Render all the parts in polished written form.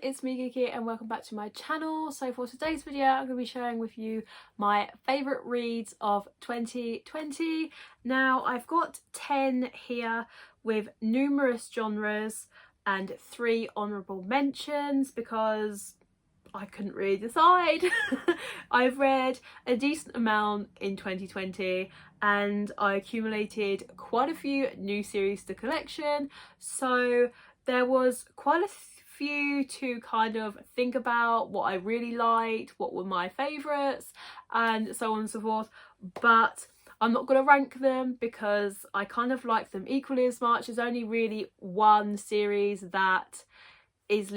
it's me Geeky and welcome back to my channel. So for today's video I'm going to be sharing with you my favourite reads of 2020. Now I've got 10 here with numerous genres and 3 honourable mentions because I couldn't really decide. I've read a decent amount in 2020 and I accumulated quite a few new series to collection, so there was quite a few to kind of think about what I really liked, what were my favourites and so on and so forth, but I'm not going to rank them because I kind of like them equally as much. There's only really one series that is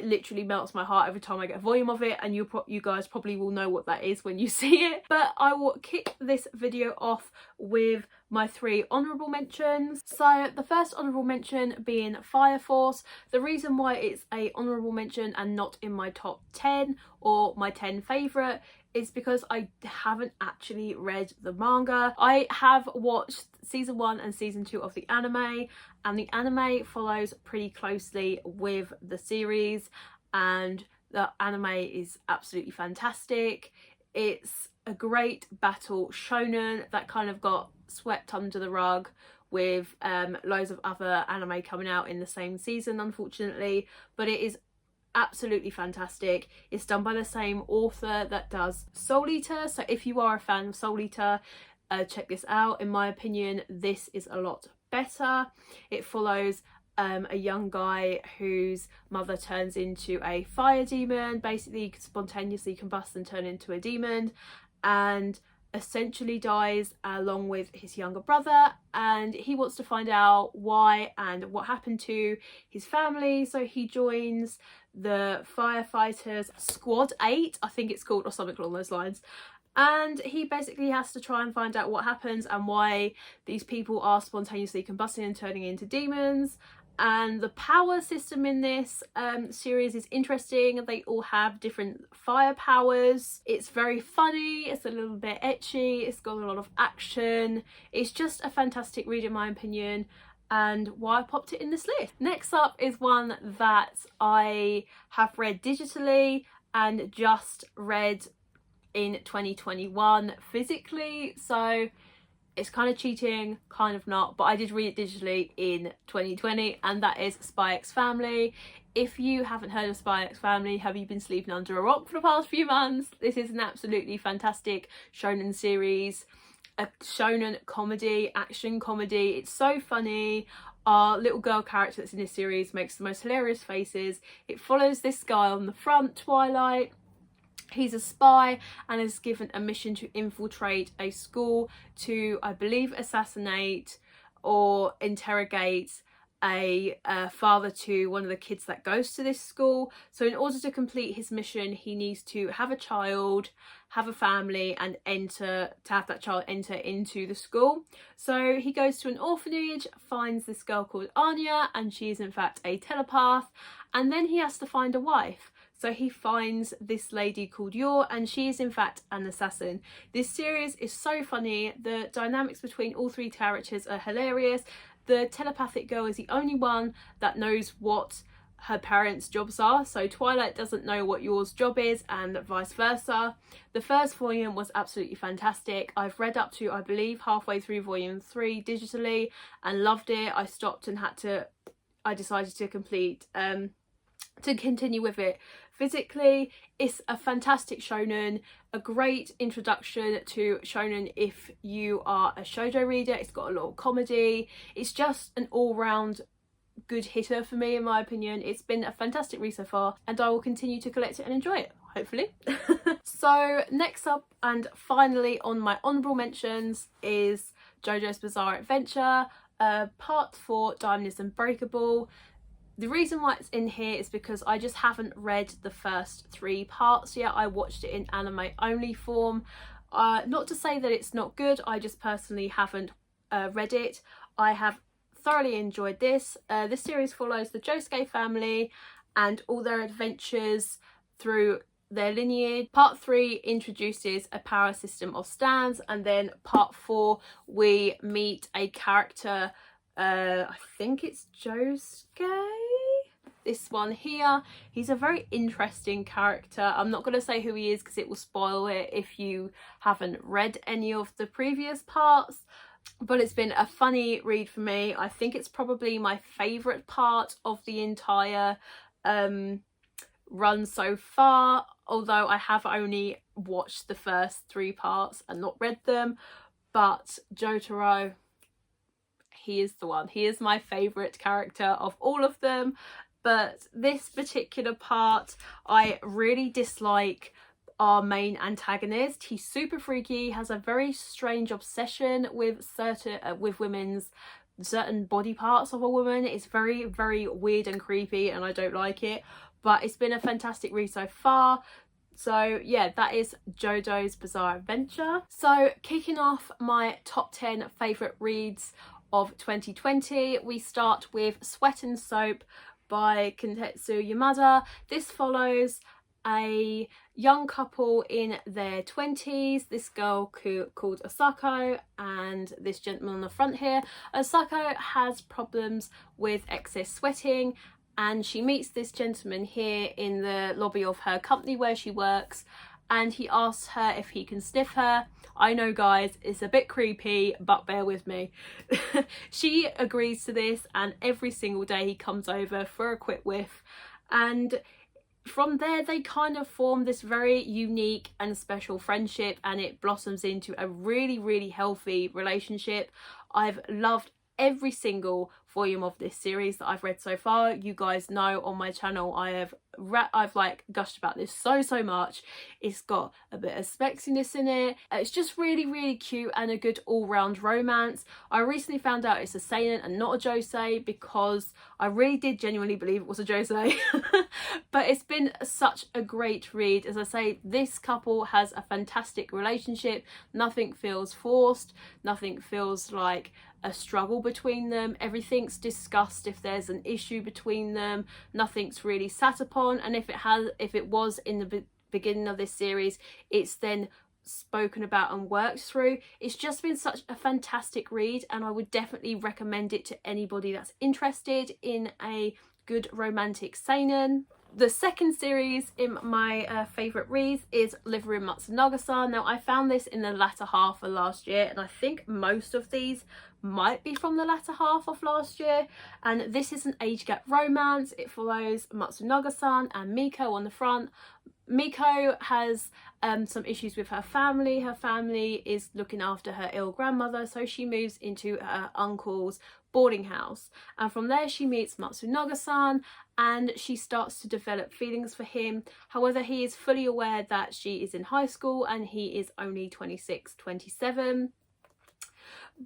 literally melts my heart every time I get a volume of it, and you guys probably will know what that is when you see it. But I will kick this video off with my 3 honourable mentions. So the first honourable mention being Fire Force. The reason why it's a honourable mention and not in my top 10 or my 10 favourite is because I haven't actually read the manga. I have watched season 1 and season 2 of the anime, and the anime follows pretty closely with the series, and the anime is absolutely fantastic. It's a great battle shonen that kind of got swept under the rug with loads of other anime coming out in the same season, unfortunately, but it is absolutely fantastic. It's done by the same author that does Soul Eater, so if you are a fan of Soul Eater, check this out. In my opinion, this is a lot better. It follows a young guy whose mother turns into a fire demon, basically spontaneously combusts and turn into a demon, and essentially dies along with his younger brother, and he wants to find out why and what happened to his family, so he joins the firefighters squad 8, I think it's called, or something along those lines, and he basically has to try and find out what happens and why these people are spontaneously combusting and turning into demons. And the power system in this series is interesting. They all have different fire powers. It's very funny, it's a little bit ecchi, it's got a lot of action. It's just a fantastic read in my opinion, and why I popped it in this list. Next up is one that I have read digitally and just read in 2021 physically, so it's kind of cheating, kind of not, but I did read it digitally in 2020, and that is Spy X Family. If you haven't heard of Spy X Family, have you been sleeping under a rock for the past few months? This is an absolutely fantastic shonen series, a shonen comedy, action comedy. It's so funny. Our little girl character that's in this series makes the most hilarious faces. It follows this guy on the front, Twilight. He's a spy and is given a mission to infiltrate a school to, I believe, assassinate or interrogate a father to one of the kids that goes to this school. So in order to complete his mission, he needs to have a child, have a family, and have that child enter into the school. So he goes to an orphanage, finds this girl called Anya, and she is in fact a telepath, and then he has to find a wife. So he finds this lady called Yor, and she is in fact an assassin. This series is so funny. The dynamics between all 3 characters are hilarious. The telepathic girl is the only one that knows what her parents' jobs are, so Twilight doesn't know what Yor's job is, and vice versa. The first volume was absolutely fantastic. I've read up to, I believe, halfway through volume 3 digitally and loved it. I stopped and I decided to continue with it physically. It's a fantastic shonen, a great introduction to shonen if you are a shoujo reader. It's got a lot of comedy. It's just an all-round good hitter for me, in my opinion. It's been a fantastic read so far, and I will continue to collect it and enjoy it, hopefully. So next up and finally on my honourable mentions is Jojo's Bizarre Adventure, part 4, Diamond is Unbreakable. The reason why it's in here is because I just haven't read the first 3 parts yet. I watched it in anime only form. Not to say that it's not good, I just personally haven't read it. I have thoroughly enjoyed this. This series follows the Josuke family and all their adventures through their lineage. Part 3 introduces a power system of stands, and then part 4 we meet a character, I think it's Josuke? this one here. He's a very interesting character. I'm not going to say who he is because it will spoil it if you haven't read any of the previous parts, but it's been a funny read for me. I think it's probably my favourite part of the entire run so far, although I have only watched the first 3 parts and not read them. But Jotaro, he is the one. He is my favourite character of all of them. But this particular part, I really dislike our main antagonist. He's super freaky, has a very strange obsession with women's certain body parts of a woman. It's very, very weird and creepy, and I don't like it. But it's been a fantastic read so far. So yeah, that is Jojo's Bizarre Adventure. So kicking off my top 10 favourite reads of 2020, we start with Sweat and Soap by Kentetsu Yamada. This follows a young couple in their 20s, this girl called Asako and this gentleman on the front here. Asako has problems with excess sweating, and she meets this gentleman here in the lobby of her company where she works, and he asks her if he can sniff her. I know guys, it's a bit creepy, but bear with me. She agrees to this, and every single day he comes over for a quick whiff, and from there they kind of form this very unique and special friendship, and it blossoms into a really, really healthy relationship. I've loved every single volume of this series that I've read so far. You guys know on my channel I've like gushed about this so much. It's got a bit of spexiness in it. It's just really, really cute and a good all-round romance. I recently found out it's a seinen and not a josei, because I really did genuinely believe it was a josei. But it's been such a great read. As I say, this couple has a fantastic relationship. Nothing feels forced, nothing feels like a struggle between them. Everything's discussed if there's an issue between them. Nothing's really sat upon, and if it was in the beginning of this series, it's then spoken about and worked through. It's just been such a fantastic read, and I would definitely recommend it to anybody that's interested in a good romantic seinen. The second series in my favourite reads is Lei Matsunagasan. Now I found this in the latter half of last year, and I think most of these might be from the latter half of last year, and this is an age gap romance. It follows Matsunaga-san and Miko on the front. Miko has some issues with her family. Her family is looking after her ill grandmother, so she moves into her uncle's boarding house, and from there she meets Matsunaga-san and she starts to develop feelings for him. However, he is fully aware that she is in high school and he is only 26, 27.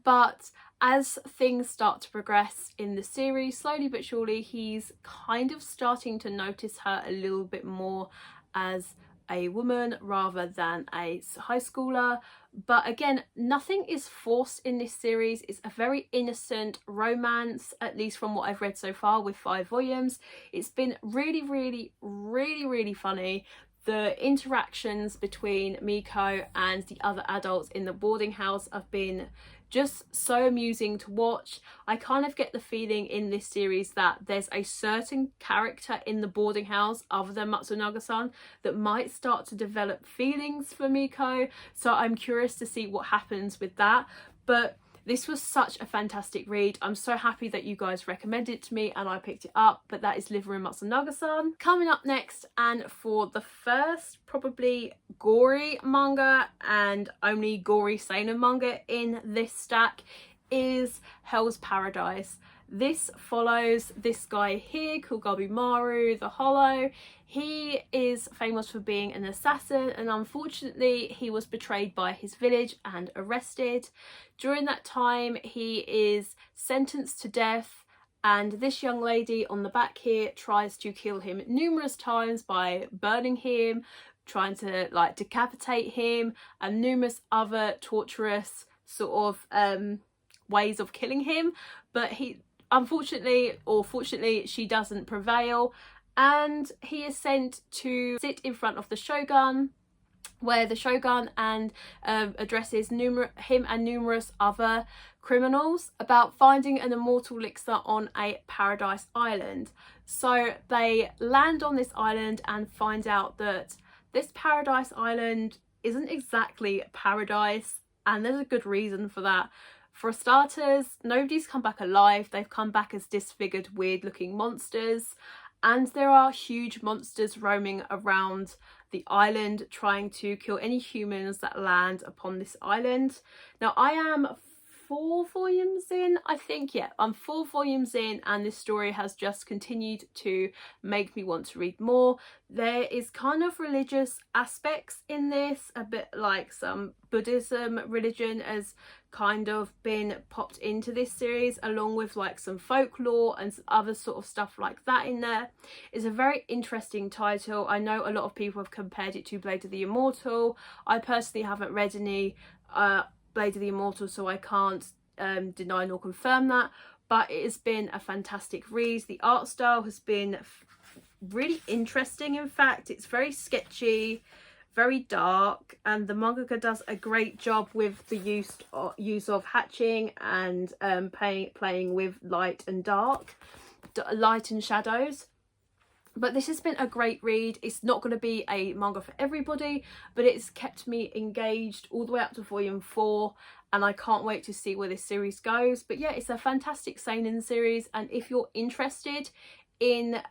But as things start to progress in the series, slowly but surely, he's kind of starting to notice her a little bit more as a woman rather than a high schooler. But again, nothing is forced in this series. It's a very innocent romance, at least from what I've read so far with 5 volumes. It's been really, really, really, really funny. The interactions between Miko and the other adults in the boarding house have been just so amusing to watch. I kind of get the feeling in this series that there's a certain character in the boarding house other than Matsunaga-san that might start to develop feelings for Miko, so I'm curious to see what happens with that. But this was such a fantastic read. I'm so happy that you guys recommended it to me and I picked it up. But that is Lei Matsunagasan. Coming up next, and for the first probably gory manga and only gory seinen manga in this stack, is Hell's Paradise. This follows this guy here called Gabimaru the Hollow. He is famous for being an assassin, and unfortunately he was betrayed by his village and arrested. During that time he is sentenced to death, and this young lady on the back here tries to kill him numerous times by burning him, trying to like decapitate him, and numerous other torturous sort of ways of killing him. But he unfortunately, or fortunately, she doesn't prevail, and he is sent to sit in front of the shogun where the shogun and addresses him and numerous other criminals about finding an immortal elixir on a paradise island. So they land on this island and find out that this paradise island isn't exactly paradise, and there's a good reason for that. For starters, nobody's come back alive. They've come back as disfigured, weird looking monsters, and there are huge monsters roaming around the island trying to kill any humans that land upon this island. Now, I am 4 volumes in, I think. Yeah, I'm 4 volumes in, and this story has just continued to make me want to read more. There is kind of religious aspects in this, a bit like some Buddhism religion has kind of been popped into this series, along with like some folklore and some other sort of stuff like that in there. It's a very interesting title. I know a lot of people have compared it to Blade of the Immortal. I personally haven't read any Blade of the Immortal, so I can't deny nor confirm that, but it has been a fantastic read. The art style has been really interesting. In fact, it's very sketchy, very dark, and the mangaka does a great job with the use of hatching and playing with light and shadows. But this has been a great read. It's not going to be a manga for everybody, but it's kept me engaged all the way up to volume 4, and I can't wait to see where this series goes. But yeah, it's a fantastic seinen series, and if you're interested in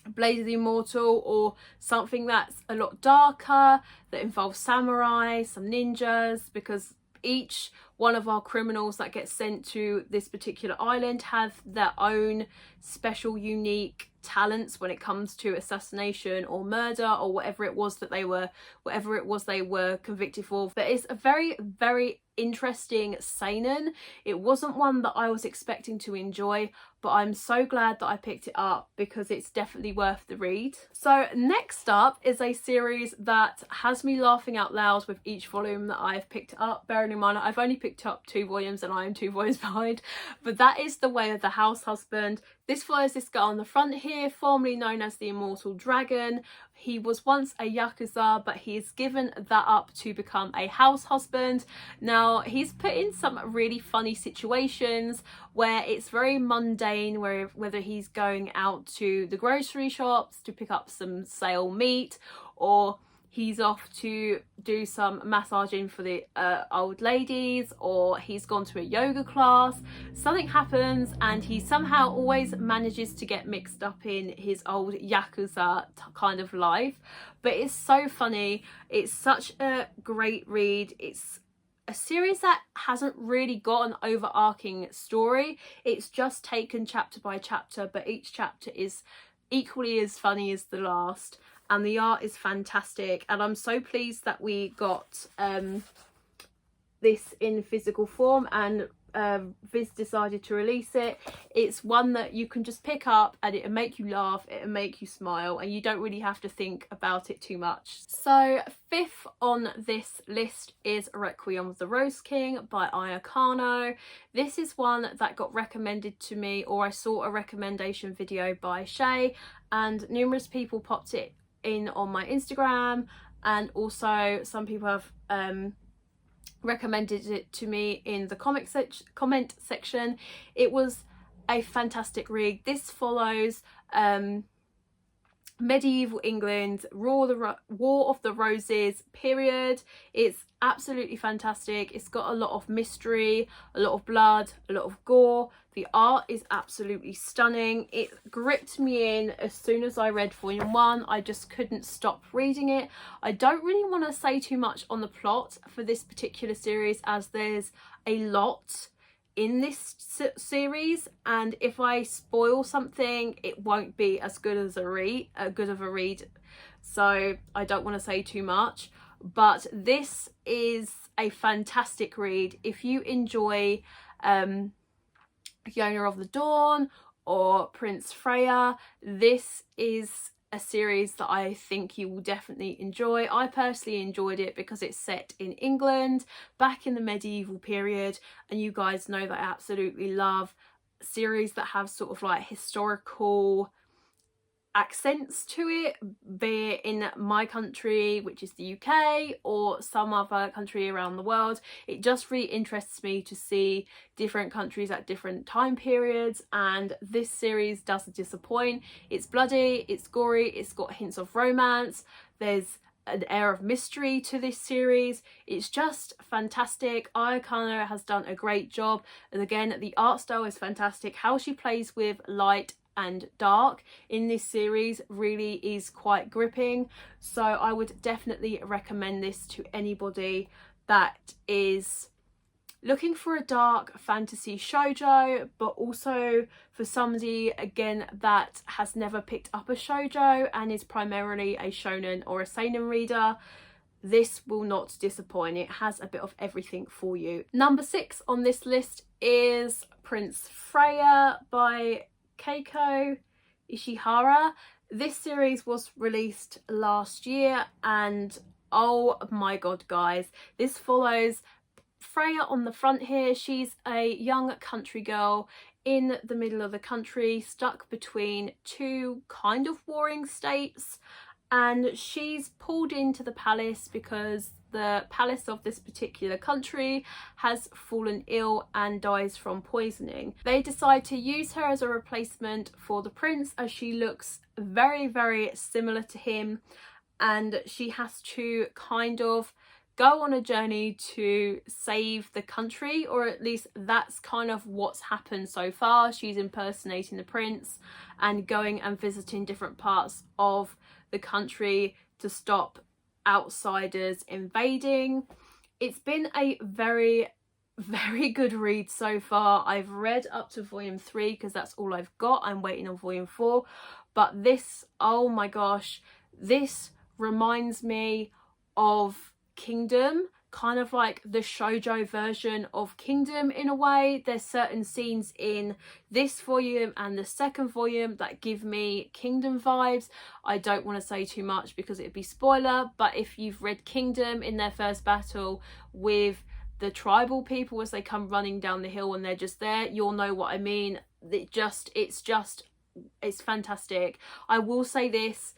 Blade of the Immortal, or something that's a lot darker, that involves samurai, some ninjas, because each one of our criminals that gets sent to this particular island have their own special unique talents when it comes to assassination or murder or whatever it was they were convicted for. But it's a very, very interesting seinen. It wasn't one that I was expecting to enjoy, but I'm so glad that I picked it up because it's definitely worth the read. So next up is a series that has me laughing out loud with each volume that I've picked up. Bearing in mind I've only picked up 2 volumes and I am 2 volumes behind, but that is The Way of the House Husband. This follows this guy on the front here, formerly known as the Immortal Dragon. He was once a Yakuza, but he has given that up to become a house husband. Now, he's put in some really funny situations where it's very mundane, whether he's going out to the grocery shops to pick up some sale meat, or he's off to do some massaging for the old ladies, or he's gone to a yoga class. Something happens and he somehow always manages to get mixed up in his old Yakuza kind of life. But it's so funny. It's such a great read. It's a series that hasn't really got an overarching story. It's just taken chapter by chapter, but each chapter is equally as funny as the last. And the art is fantastic, and I'm so pleased that we got this in physical form, and Viz decided to release it. It's one that you can just pick up and it'll make you laugh, it'll make you smile, and you don't really have to think about it too much. So 5th on this list is Requiem of the Rose King by Aya Kano. This is one that got recommended to me, or I saw a recommendation video by Shay, and numerous people popped it in on my Instagram, and also some people have recommended it to me in the comment section. It was a fantastic read. This follows medieval England, War of the Roses period. It's absolutely fantastic. It's got a lot of mystery, a lot of blood, a lot of gore. The art is absolutely stunning. It gripped me in as soon as I read volume 1. I just couldn't stop reading it. I don't really want to say too much on the plot for this particular series, as there's a lot in this series, and if I spoil something it won't be as good as a read, so I don't want to say too much. But this is a fantastic read. If you enjoy Fiona of the Dawn or Prince Freya, this is a series that I think you will definitely enjoy. I personally enjoyed it because it's set in England back in the medieval period, and you guys know that I absolutely love series that have sort of like historical accents to it, be it in my country, which is the UK, or some other country around the world. It just really interests me to see different countries at different time periods, and this series doesn't disappoint. It's bloody, it's gory, it's got hints of romance, there's an air of mystery to this series. It's just fantastic. Ayakano has done a great job, and again, the art style is fantastic. How she plays with light and dark in this series really is quite gripping, so I would definitely recommend this to anybody that is looking for a dark fantasy shoujo, but also for somebody again that has never picked up a shoujo and is primarily a shonen or a seinen reader. This will not disappoint. It has a bit of everything for you. Number 6 on this list is Prince Freya by Keiko Ishihara. This series was released last year, and oh my god guys, this follows Freya on the front here. She's a young country girl in the middle of the country, stuck between two kind of warring states, and she's pulled into the palace because the palace of this particular country has fallen ill and dies from poisoning. They decide to use her as a replacement for the prince, as she looks very, very similar to him, and she has to kind of go on a journey to save the country, or at least that's kind of what's happened so far. She's impersonating the prince and going and visiting different parts of the country to stop outsiders invading. It's been a very, very good read so far. I've read up to volume 3 because that's all I've got. I'm waiting on volume 4, but this, oh my gosh, this reminds me of Kingdom, kind of like the shoujo version of Kingdom in a way. There's certain scenes in this volume and the second volume that give me Kingdom vibes. I don't want to say too much because it'd be spoiler, but if you've read Kingdom, in their first battle with the tribal people as they come running down the hill and they're just there, you'll know what I mean. It's fantastic. I will say this,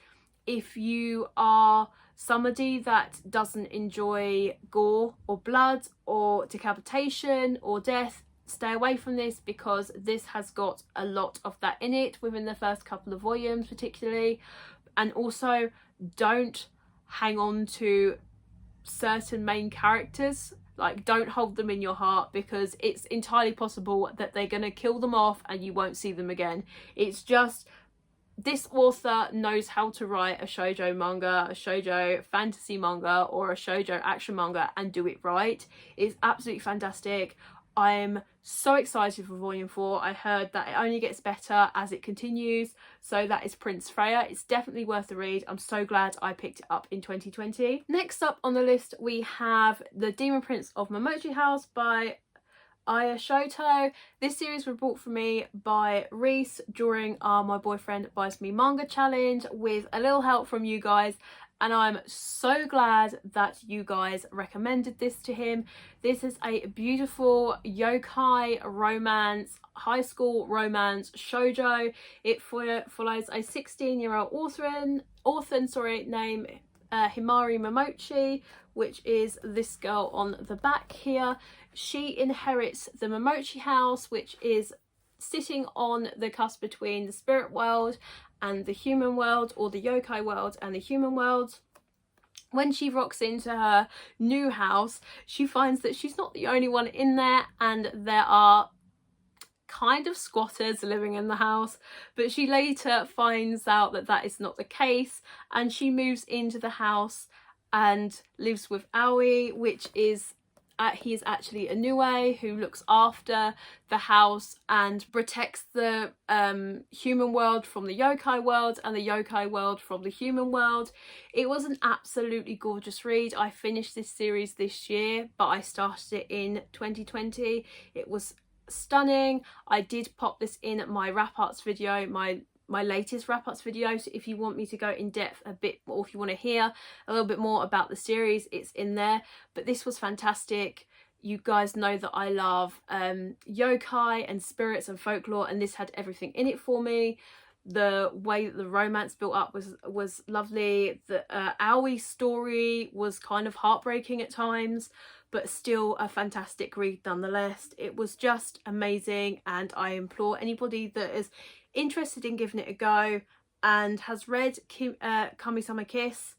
if you are somebody that doesn't enjoy gore or blood or decapitation or death, stay away from this, because this has got a lot of that in it within the first couple of volumes particularly. And also, don't hang on to certain main characters. Like, don't hold them in your heart, because it's entirely possible that they're going to kill them off and you won't see them again. It's just, this author knows how to write a shoujo manga, a shoujo fantasy manga, or a shoujo action manga and do it right. It's absolutely fantastic. I'm so excited for volume 4. I heard that it only gets better as it continues. So that is Prince Freya. It's definitely worth the read. I'm so glad I picked it up in 2020. Next up on the list, we have The Demon Prince of Mochi House by Aya Shoto. This series was brought for me by Reese during our My Boyfriend Buys Me Manga challenge with a little help from you guys, and I'm so glad that you guys recommended this to him. This is a beautiful yokai romance, high school romance shoujo. It follows a 16-year-old author named Himari Momochi, which is this girl on the back here. She inherits the Momochi house, which is sitting on the cusp between the spirit world and the human world, or the yokai world and the human world. When she rocks into her new house, she finds that she's not the only one in there, and there are kind of squatters living in the house, but she later finds out that that is not the case, and she moves into the house and lives with Aoi, which is he is actually a Nue who looks after the house and protects the human world from the yokai world and the yokai world from the human world. It was an absolutely gorgeous read. I finished this series this year, but I started it in 2020. It was stunning. I did pop this in my wrap-ups video, my latest wrap-ups video, so if you want me to go in depth a bit, or if you want to hear a little bit more about the series, it's in there. But this was fantastic. You guys know that I love yokai and spirits and folklore, and this had everything in it for me. The way that the romance built up was lovely. The Aoi story was kind of heartbreaking at times, but still a fantastic read nonetheless. It was just amazing, and I implore anybody that is interested in giving it a go and has read Kami-sama Kiss,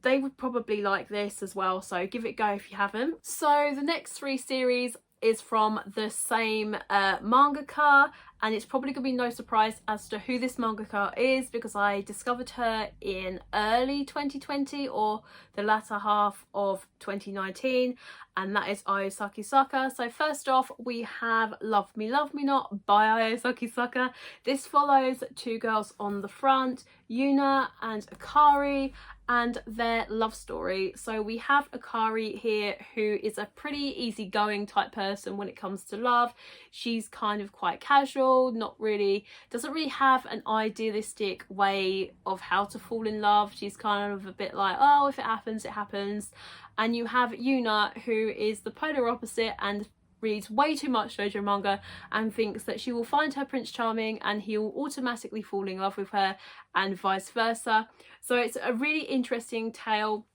they would probably like this as well, so give it a go if you haven't. So the next 3 series is from the same mangaka, and it's probably gonna be no surprise as to who this mangaka is, because I discovered her in early 2020 or the latter half of 2019, and that is Io Sakisaka. So first off, we have Love Me Not by Io Sakisaka. This follows 2 girls on the front, Yuna and Akari, and their love story. So we have Akari here, who is a pretty easygoing type person when it comes to love. She's kind of quite casual, doesn't really have an idealistic way of how to fall in love. She's kind of a bit like, oh, if it happens, it happens. And you have Yuna, who is the polar opposite and reads way too much shoujo manga and thinks that she will find her Prince Charming and he will automatically fall in love with her, and vice versa. So it's a really interesting tale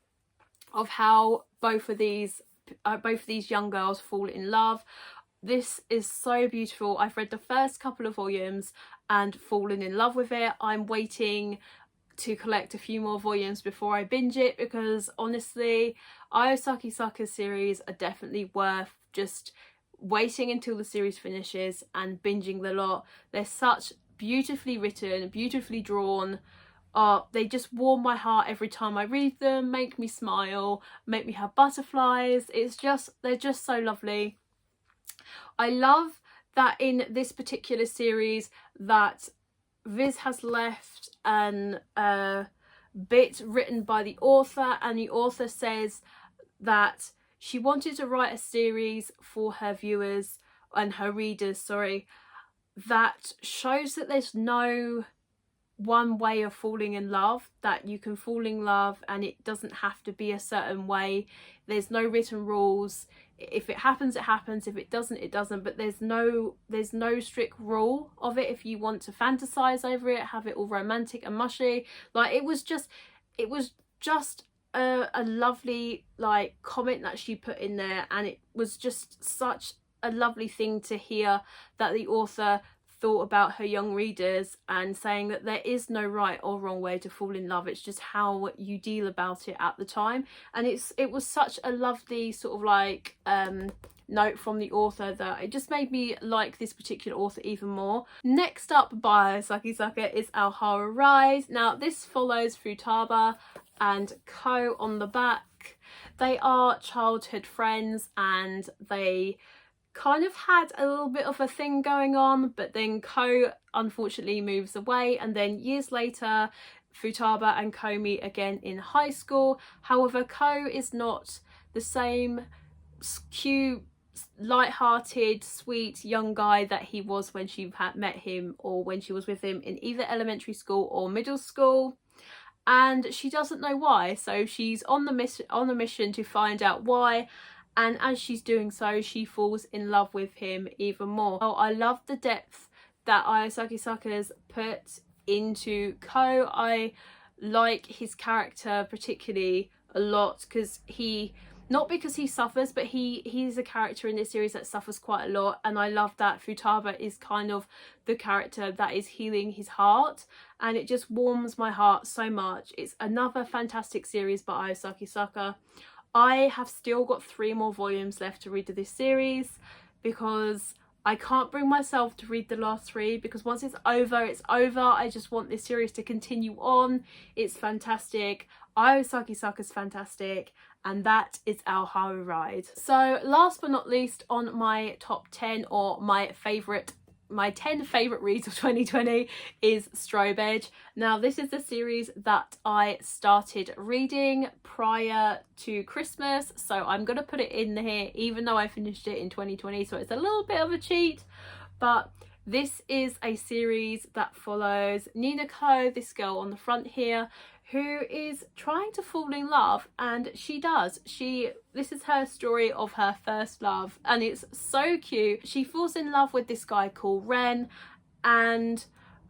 of how both of these young girls fall in love. This is so beautiful. I've read the first couple of volumes and fallen in love with it. I'm waiting to collect a few more volumes before I binge it, because honestly, Io Sakisaka's series are definitely worth just waiting until the series finishes and binging the lot. They're such beautifully written, beautifully drawn. They just warm my heart every time I read them, make me smile, make me have butterflies. They're just so lovely. I love that in this particular series that Viz has left an bit written by the author, and the author says that she wanted to write a series for her viewers and her readers, that shows that there's no one way of falling in love, that you can fall in love and it doesn't have to be a certain way. There's no written rules. If it happens, it happens. If it doesn't, it doesn't. But there's no strict rule of it. If you want to fantasize over it, have it all romantic and mushy, like it was just a lovely like comment that she put in there, and it was just such a lovely thing to hear that the author thought about her young readers and saying that there is no right or wrong way to fall in love. It's just how you deal about it at the time. And it was such a lovely sort of like note from the author that it just made me like this particular author even more. Next up by Sakisaka is Alhara Rise. Now this follows Futaba and Ko on the back. They are childhood friends and they kind of had a little bit of a thing going on, but then Ko unfortunately moves away, and then years later Futaba and Ko meet again in high school. However, Ko is not the same cute, light-hearted, sweet young guy that he was when she had met him or when she was with him in either elementary school or middle school, and she doesn't know why. So she's on the mission to find out why. And as she's doing so, she falls in love with him even more. Oh, I love the depth that Io Sakisaka's put into Ko. I like his character particularly a lot, because not because he suffers, but he's a character in this series that suffers quite a lot. And I love that Futaba is kind of the character that is healing his heart, and it just warms my heart so much. It's another fantastic series by Io Sakisaka. I have still got 3 more volumes left to read of this series, because I can't bring myself to read the last 3, because once it's over, it's over. I just want this series to continue on. It's fantastic. Io Sakisaka's fantastic, and that is Alhara Rise. So last but not least on my top 10, or my 10 favourite reads of 2020, is Strobe Edge. Now this is the series that I started reading prior to Christmas, so I'm going to put it in here even though I finished it in 2020, so it's a little bit of a cheat. But this is a series that follows Ninako, this girl on the front here, who is trying to fall in love, and she does. This is her story of her first love, and it's so cute. She falls in love with this guy called Ren, and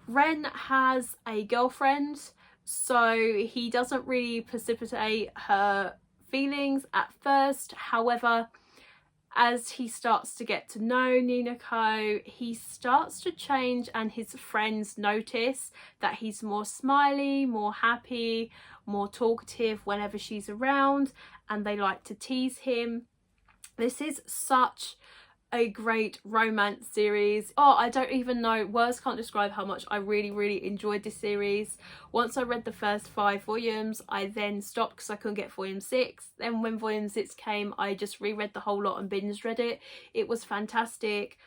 Ren has a girlfriend, so he doesn't really precipitate her feelings at first. However, as he starts to get to know Ninako, he starts to change, and his friends notice that he's more smiley, more happy, more talkative whenever she's around, and they like to tease him. This is such a great romance series. Oh, I don't even know, words can't describe how much I really enjoyed this series. Once I read the first 5 volumes, I then stopped because I couldn't get volume 6. Then when volume 6 came, I just reread the whole lot and binge read it. It was fantastic.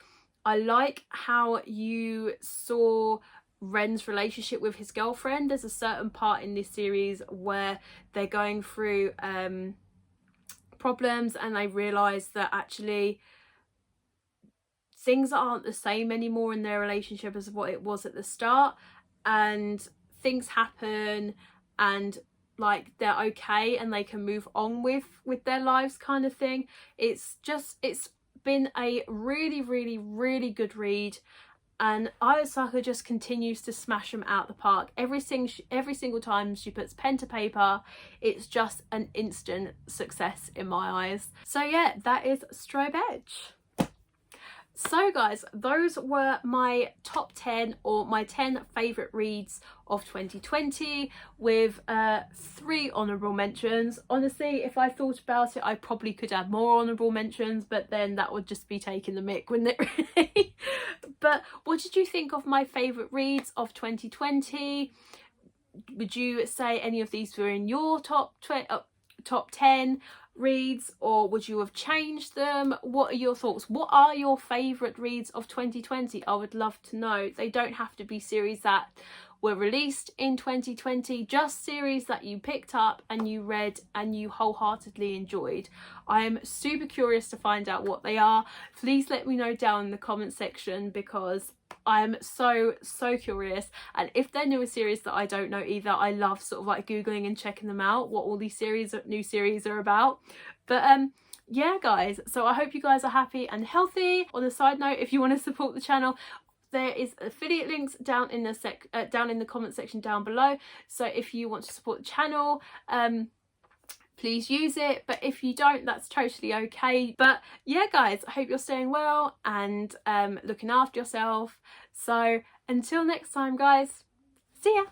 I like how you saw Ren's relationship with his girlfriend. There's a certain part in this series where they're going through problems, and they realise that actually things aren't the same anymore in their relationship as what it was at the start, and things happen, and like they're okay and they can move on with their lives, kind of thing. It's been a really good read, and Ayasaka just continues to smash them out the park. Every single time she puts pen to paper, it's just an instant success in my eyes. So yeah, that is Strobe Edge. So guys, those were my top 10, or my 10 favourite reads of 2020, with 3 honourable mentions. Honestly, if I thought about it, I probably could add more honourable mentions, but then that would just be taking the mick, wouldn't it, really? But what did you think of my favourite reads of 2020? Would you say any of these were in your top 10 reads, or would you have changed them? What are your thoughts? What are your favourite reads of 2020? I would love to know. They don't have to be series that were released in 2020, just series that you picked up and you read and you wholeheartedly enjoyed. I am super curious to find out what they are. Please let me know down in the comment section, because I am so curious. And if they're newer series that I don't know either, I love sort of like googling and checking them out, what all these new series are about. But yeah guys, so I hope you guys are happy and healthy. On a side note, if you want to support the channel, there is affiliate links down in the comment section down below. So if you want to support the channel, please use it, but if you don't, that's totally okay. But yeah guys, I hope you're staying well and looking after yourself. So until next time guys, see ya.